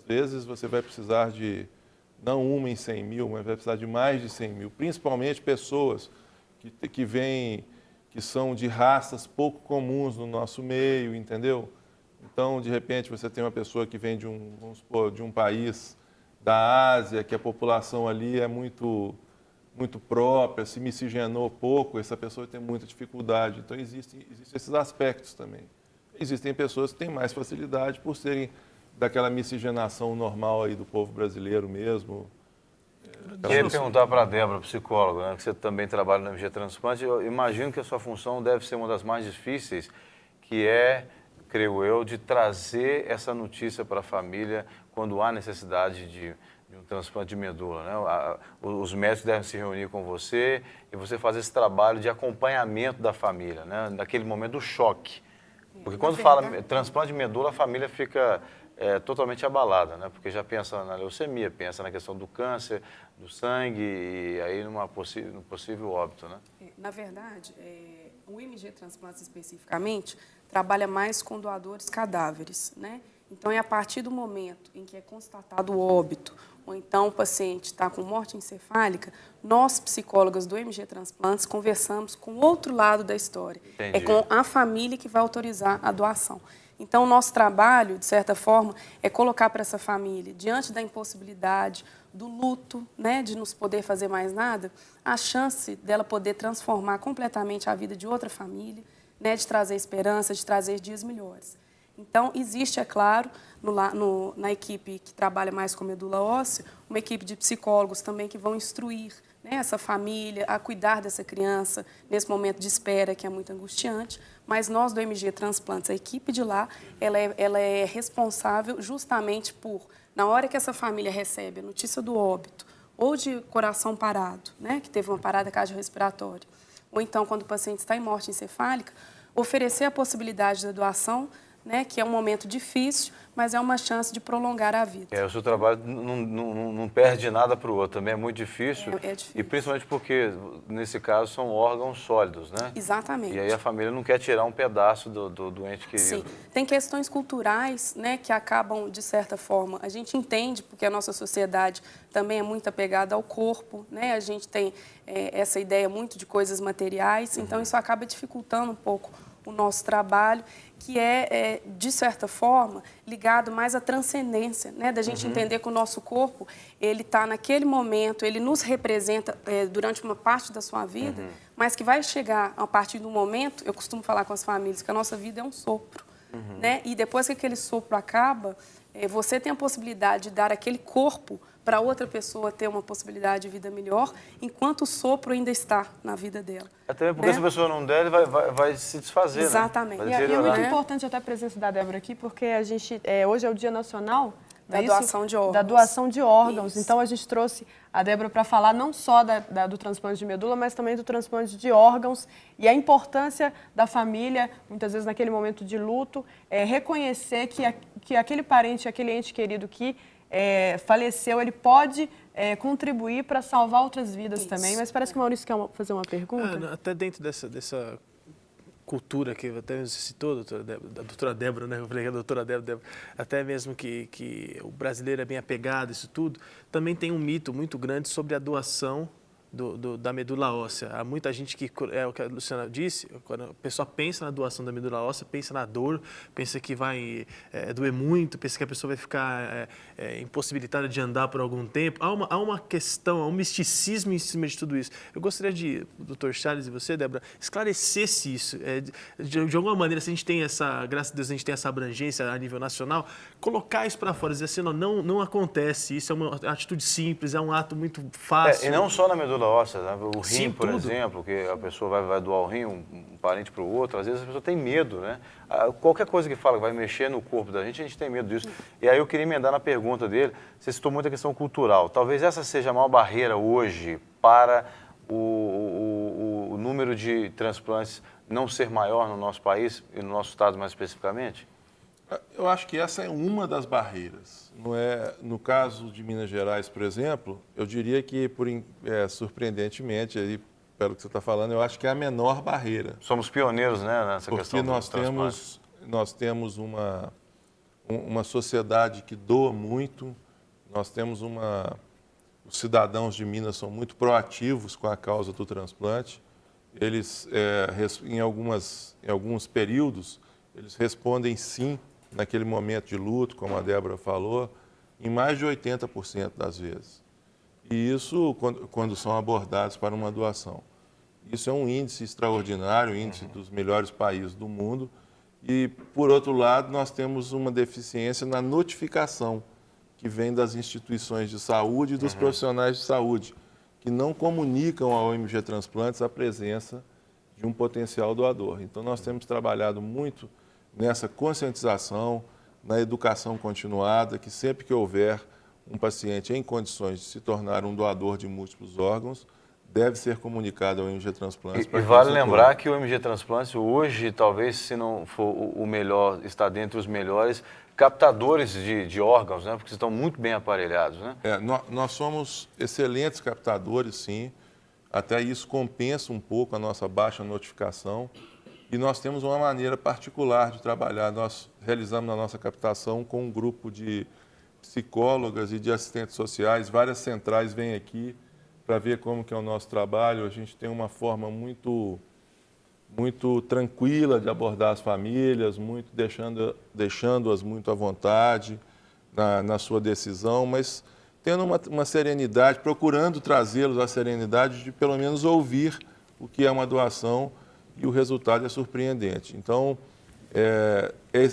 vezes você vai precisar de, não uma em 100 mil, mas vai precisar de mais de 100 mil, principalmente pessoas que vêm, que são de raças pouco comuns no nosso meio, entendeu? Então, de repente, você tem uma pessoa que vem de vamos supor, de um país da Ásia, que a população ali é muito própria, se miscigenou pouco, essa pessoa tem muita dificuldade. Então, existem esses aspectos também. Existem pessoas que têm mais facilidade por serem daquela miscigenação normal aí do povo brasileiro mesmo. Queria perguntar para a Débora, psicóloga, né, que você também trabalha no MG Transplante. Eu imagino que a sua função deve ser uma das mais difíceis, que é, creio eu, de trazer essa notícia para a família quando há necessidade de um transplante de medula, né? Os médicos devem se reunir com você e você fazer esse trabalho de acompanhamento da família, né? Naquele momento do choque. Porque quando fala transplante de medula, a família fica totalmente abalada, né? Porque já pensa na leucemia, pensa na questão do câncer, do sangue e aí no possível óbito, né? Na verdade, o MG Transplantes especificamente trabalha mais com doadores cadáveres, né? Então, é a partir do momento em que é constatado o óbito, ou então o paciente está com morte encefálica, nós, psicólogas do MG Transplantes, conversamos com o outro lado da história. Entendi. É com a família que vai autorizar a doação. Então, o nosso trabalho, de certa forma, é colocar para essa família, diante da impossibilidade, do luto, né, de não poder fazer mais nada, a chance dela poder transformar completamente a vida de outra família, né, de trazer esperança, de trazer dias melhores. Então, existe, é claro, na equipe que trabalha mais com medula óssea, uma equipe de psicólogos também que vão instruir, né, essa família a cuidar dessa criança nesse momento de espera que é muito angustiante, mas nós do MG Transplantes, a equipe de lá, ela é responsável justamente por, na hora que essa família recebe a notícia do óbito, ou de coração parado, né, que teve uma parada cardiorrespiratória, ou então quando o paciente está em morte encefálica, oferecer a possibilidade da doação, né, que é um momento difícil, mas é uma chance de prolongar a vida. O seu trabalho não perde nada para o outro, também é muito difícil. É difícil. E principalmente porque, nesse caso, são órgãos sólidos, né? Exatamente. E aí a família não quer tirar um pedaço do ente querido. Sim, tem questões culturais, né, que acabam, de certa forma, a gente entende, porque a nossa sociedade também é muito apegada ao corpo, né? A gente tem essa ideia muito de coisas materiais, então isso acaba dificultando um pouco o nosso trabalho, que de certa forma, ligado mais à transcendência, né? Da gente entender que o nosso corpo, ele está naquele momento, ele nos representa durante uma parte da sua vida, mas que vai chegar a partir do momento, eu costumo falar com as famílias, que a nossa vida é um sopro, né? E depois que aquele sopro acaba, você tem a possibilidade de dar aquele corpo para outra pessoa ter uma possibilidade de vida melhor, enquanto o sopro ainda está na vida dela. Até porque, né? se a pessoa não der, ele vai se desfazer, Exatamente. Né? E é muito importante até a presença da Débora aqui, porque a gente, hoje é o Dia Nacional da doação de órgãos. Da doação de órgãos. Isso. Então, a gente trouxe a Débora para falar não só do transplante de medula, mas também do transplante de órgãos e a importância da família, muitas vezes naquele momento de luto, reconhecer que aquele parente, aquele ente querido que faleceu, ele pode contribuir para salvar outras vidas. Isso. Também. Mas parece que o Maurício quer fazer uma pergunta. Até dentro dessa cultura que até você citou, da doutora Débora, né? Eu falei que a doutora Débora, até mesmo que o brasileiro é bem apegado a isso tudo, também tem um mito muito grande sobre a doação da medula óssea. Há muita gente que, é o que a Luciana disse, quando a pessoa pensa na doação da medula óssea, pensa na dor, pensa que vai doer muito, pensa que a pessoa vai ficar impossibilitada de andar por algum tempo. Há uma questão, há um misticismo em cima de tudo isso. Eu gostaria de, o Dr. Charles e você, Débora, esclarecesse isso. De alguma maneira, se a gente tem graças a Deus, a gente tem essa abrangência a nível nacional, colocar isso para fora, dizer assim, não acontece, isso é uma atitude simples, é um ato muito fácil. E não só na medula óssea, né? O rim, Sim, por tudo. exemplo, que a pessoa vai doar o rim, um parente para o outro, às vezes a pessoa tem medo, né? Qualquer coisa que fala que vai mexer no corpo da gente, a gente tem medo disso. E aí eu queria emendar na pergunta dele, você citou muito a questão cultural. Talvez essa seja a maior barreira hoje para o número de transplantes não ser maior no nosso país e no nosso estado mais especificamente? Eu acho que essa é uma das barreiras. Não é, no caso de Minas Gerais, por exemplo, eu diria que, surpreendentemente, aí, pelo que você está falando, eu acho que é a menor barreira. Somos pioneiros, né, nessa Porque questão do nós temos uma sociedade que doa muito. Nós temos os cidadãos de Minas são muito proativos com a causa do transplante. Eles, em alguns períodos, eles respondem sim naquele momento de luto, como a Débora falou, em mais de 80% das vezes. E isso quando são abordados para uma doação. Isso é um índice extraordinário, índice dos melhores países do mundo. E, por outro lado, nós temos uma deficiência na notificação que vem das instituições de saúde e dos profissionais de saúde, que não comunicam ao MG Transplantes a presença de um potencial doador. Então, nós temos trabalhado muito nessa conscientização, na educação continuada, que sempre que houver um paciente em condições de se tornar um doador de múltiplos órgãos, deve ser comunicado ao MG Transplantes. E vale lembrar que o MG Transplantes hoje, talvez, se não for o melhor, está dentre os melhores captadores de órgãos, né? Porque estão muito bem aparelhados, né? Nós somos excelentes captadores, sim. Até isso compensa um pouco a nossa baixa notificação. E nós temos uma maneira particular de trabalhar. Nós realizamos a nossa captação com um grupo de psicólogas e de assistentes sociais. Várias centrais vêm aqui para ver como que é o nosso trabalho. A gente tem uma forma muito tranquila de abordar as famílias, deixando-as muito à vontade na sua decisão, mas tendo uma serenidade, procurando trazê-los à serenidade de pelo menos ouvir o que é uma doação, e o resultado é surpreendente. Então,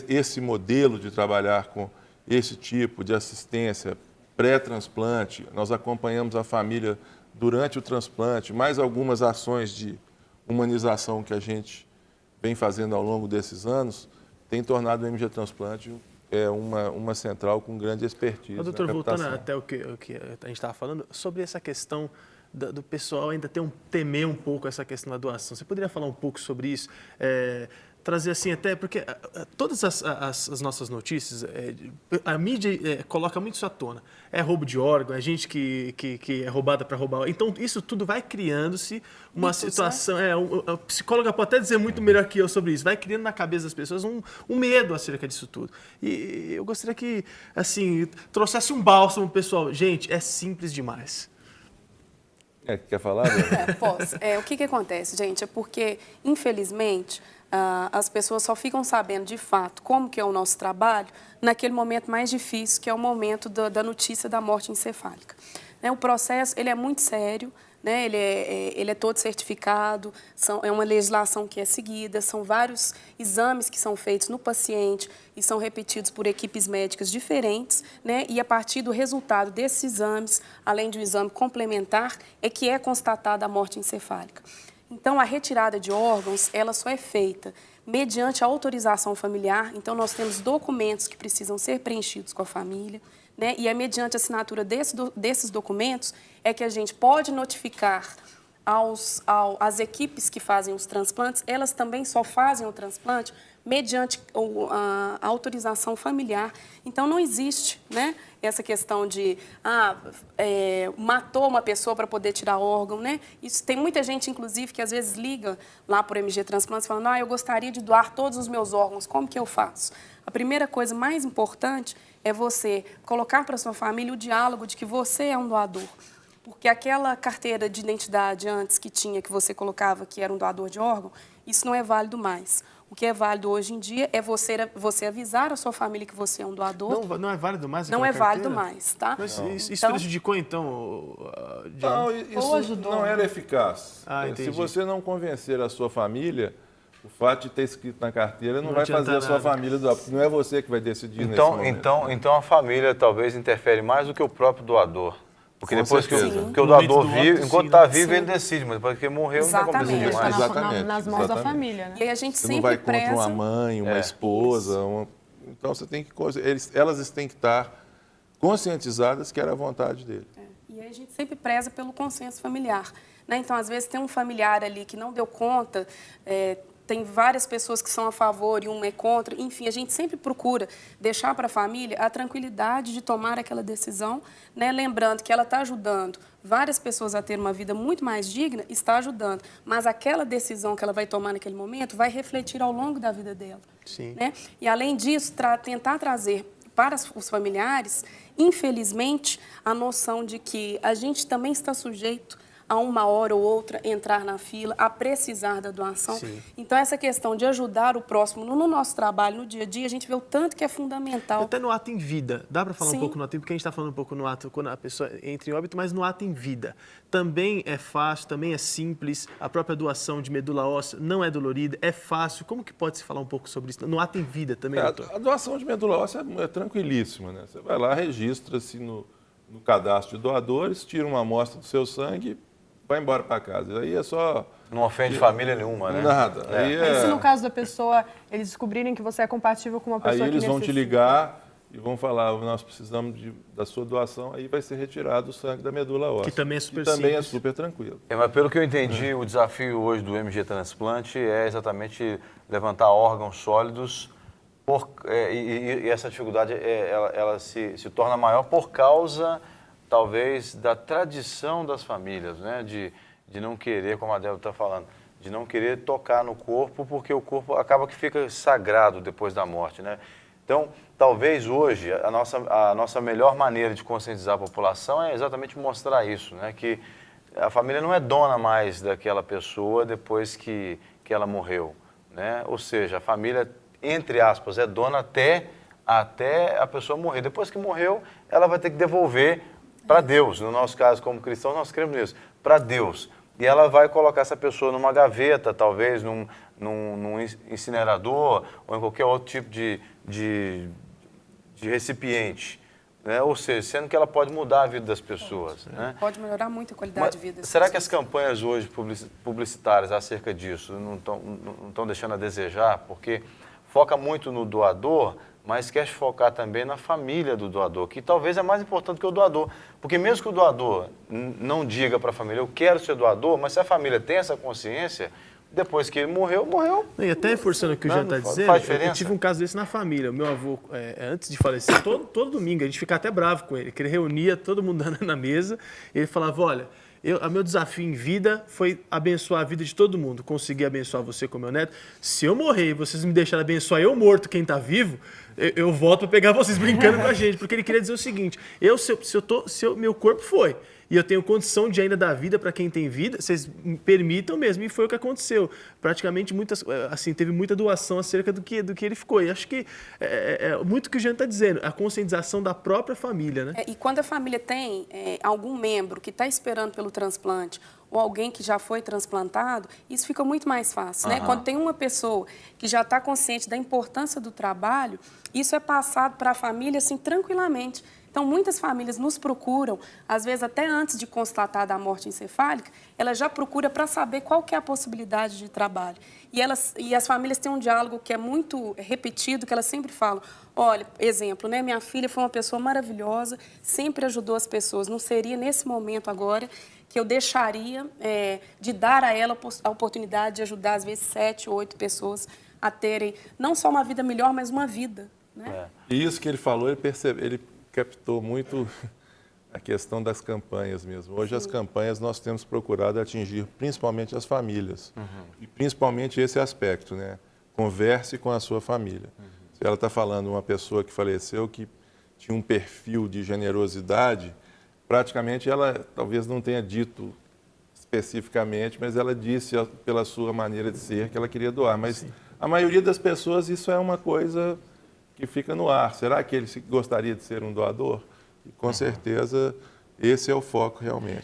esse modelo de trabalhar com esse tipo de assistência pré-transplante, nós acompanhamos a família durante o transplante, mais algumas ações de humanização que a gente vem fazendo ao longo desses anos, tem tornado o MG Transplante uma central com grande expertise. Mas, doutor, voltando até o que a gente estava falando, sobre essa questão do pessoal ainda temer um pouco essa questão da doação. Você poderia falar um pouco sobre isso? Trazer assim até, porque todas as nossas notícias, a mídia coloca muito isso à tona. É roubo de órgão, é gente que é roubada para roubar. Então, isso tudo vai criando-se uma situação... A psicóloga pode até dizer muito melhor que eu sobre isso. Vai criando na cabeça das pessoas um medo acerca disso tudo. E eu gostaria que, assim, trouxesse um bálsamo, pessoal. Gente, é simples demais. Quer falar? Posso. O que acontece, gente? É porque, infelizmente, as pessoas só ficam sabendo de fato como que é o nosso trabalho naquele momento mais difícil, que é o momento da notícia da morte encefálica. O processo ele é muito sério, né? Ele é todo certificado, é uma legislação que é seguida, são vários exames que são feitos no paciente e são repetidos por equipes médicas diferentes, né? E a partir do resultado desses exames, além de um exame complementar, é que é constatada a morte encefálica. Então, a retirada de órgãos, ela só é feita mediante a autorização familiar. Então, nós temos documentos que precisam ser preenchidos com a família, né? E é mediante a assinatura desses documentos é que a gente pode notificar às equipes que fazem os transplantes. Elas também só fazem o transplante mediante a autorização familiar. Então, não existe, né, essa questão de matou uma pessoa para poder tirar órgão, né? Isso tem muita gente, inclusive, que às vezes liga lá para o MG Transplantes falando, eu gostaria de doar todos os meus órgãos, como que eu faço? A primeira coisa mais importante é você colocar para sua família o diálogo de que você é um doador. Porque aquela carteira de identidade antes que você colocava que era um doador de órgão, isso não é válido mais. O que é válido hoje em dia é você avisar a sua família que você é um doador. Não é válido mais? Não é válido mais, tá? Mas isso prejudicou, então? Não, isso não era eficaz. Entendi. Se você não convencer a sua família, o fato de ter escrito na carteira não vai fazer a sua família doar, porque não é você que vai decidir nesse momento. Então a família talvez interfere mais do que o próprio doador. Porque depois que o doador doador vive, enquanto está vivo, ele decide, mas depois que morreu, não tem como decidir mais. Exatamente. Nas mãos da família, né? E aí a gente Você sempre não vai preza... contra uma mãe, uma esposa. Então, você tem que... Elas têm que estar conscientizadas que era a vontade dele. E aí a gente sempre preza pelo consenso familiar, né? Então, às vezes, tem um familiar ali que não deu conta, tem várias pessoas que são a favor e uma é contra. Enfim, a gente sempre procura deixar para a família a tranquilidade de tomar aquela decisão, né? Lembrando que ela está ajudando várias pessoas a ter uma vida muito mais digna, está ajudando. Mas aquela decisão que ela vai tomar naquele momento vai refletir ao longo da vida dela. Sim. Né? E, além disso, tentar trazer para os familiares, infelizmente, a noção de que a gente também está sujeito a uma hora ou outra entrar na fila, a precisar da doação. Sim. Então, essa questão de ajudar o próximo no nosso trabalho, no dia a dia, a gente vê o tanto que é fundamental. Até no ato em vida. Dá para falar Sim. um pouco no ato em vida, porque a gente está falando um pouco no ato quando a pessoa entra em óbito, mas no ato em vida. Também é fácil, também é simples. A própria doação de medula óssea não é dolorida, é fácil. Como que pode se falar um pouco sobre isso? No ato em vida também, doutor? A doação de medula óssea é tranquilíssima, né? Você vai lá, registra-se no cadastro de doadores, tira uma amostra do seu sangue, vai embora para casa. Aí é só... Não ofende família nenhuma, né? Nada. Aí E se no caso da pessoa, eles descobrirem que você é compatível com uma pessoa Aí que eles vão te necessita? ligar e vão falar, nós precisamos da sua doação, aí vai ser retirado o sangue da medula óssea. Que também é super Que também é simples. super tranquilo. Mas pelo que eu entendi, o desafio hoje do MG Transplante é exatamente levantar órgãos sólidos e essa dificuldade ela se torna maior por causa, talvez, da tradição das famílias, né? De não querer, como a Débora está falando, de não querer tocar no corpo, porque o corpo acaba que fica sagrado depois da morte, né? Então, talvez hoje a nossa melhor maneira de conscientizar a população é exatamente mostrar isso, né? Que a família não é dona mais daquela pessoa depois que ela morreu, né? Ou seja, a família, entre aspas, é dona até a pessoa morrer. Depois que morreu, ela vai ter que devolver para Deus. No nosso caso, como cristãos, nós cremos nisso, para Deus. E ela vai colocar essa pessoa numa gaveta, talvez num incinerador ou em qualquer outro tipo de recipiente, né? Ou seja, sendo que ela pode mudar a vida das pessoas, né? Pode melhorar muito a qualidade de vida. Será que as campanhas hoje publicitárias acerca disso não estão deixando a desejar? Porque foca muito no doador, mas quer focar também na família do doador, que talvez é mais importante que o doador. Porque mesmo que o doador não diga para a família, eu quero ser doador, mas se a família tem essa consciência, depois que ele morreu. E até reforçando o que o Jean está dizendo, faz diferença. eu tive um caso desse na família. O meu avô, antes de falecer, todo domingo, a gente ficava até bravo com ele, que ele reunia todo mundo na mesa, e ele falava, olha, o meu desafio em vida foi abençoar a vida de todo mundo, conseguir abençoar você com meu neto. Se eu morrer e vocês me deixarem abençoar eu morto, quem está vivo, eu volto para pegar vocês brincando com a gente. Porque ele queria dizer o seguinte, meu corpo foi, e eu tenho condição de ainda dar vida para quem tem vida, vocês me permitam mesmo, e foi o que aconteceu. Praticamente, teve muita doação acerca do que ele ficou. E acho que é muito o que o Jean está dizendo, a conscientização da própria família, né? E quando a família tem algum membro que está esperando pelo transplante, ou alguém que já foi transplantado, isso fica muito mais fácil, né? Quando tem uma pessoa que já está consciente da importância do trabalho, isso é passado para a família, assim, tranquilamente. Então, muitas famílias nos procuram, às vezes até antes de constatar da morte encefálica, ela já procura para saber qual que é a possibilidade de trabalho. E as famílias têm um diálogo que é muito repetido, que elas sempre falam, olha, exemplo, né? Minha filha foi uma pessoa maravilhosa, sempre ajudou as pessoas, não seria nesse momento agora que eu deixaria de dar a ela a oportunidade de ajudar, às vezes, 7, 8 pessoas a terem não só uma vida melhor, mas uma vida, né? E isso que ele falou, ele captou muito a questão das campanhas mesmo. Hoje, as campanhas nós temos procurado atingir principalmente as famílias. E principalmente esse aspecto, né? Converse com a sua família. Se ela está falando uma pessoa que faleceu, que tinha um perfil de generosidade, praticamente ela talvez não tenha dito especificamente, mas ela disse pela sua maneira de ser que ela queria doar. Mas a maioria das pessoas, isso é uma coisa que fica no ar. Será que ele gostaria de ser um doador? E, com certeza, esse é o foco realmente.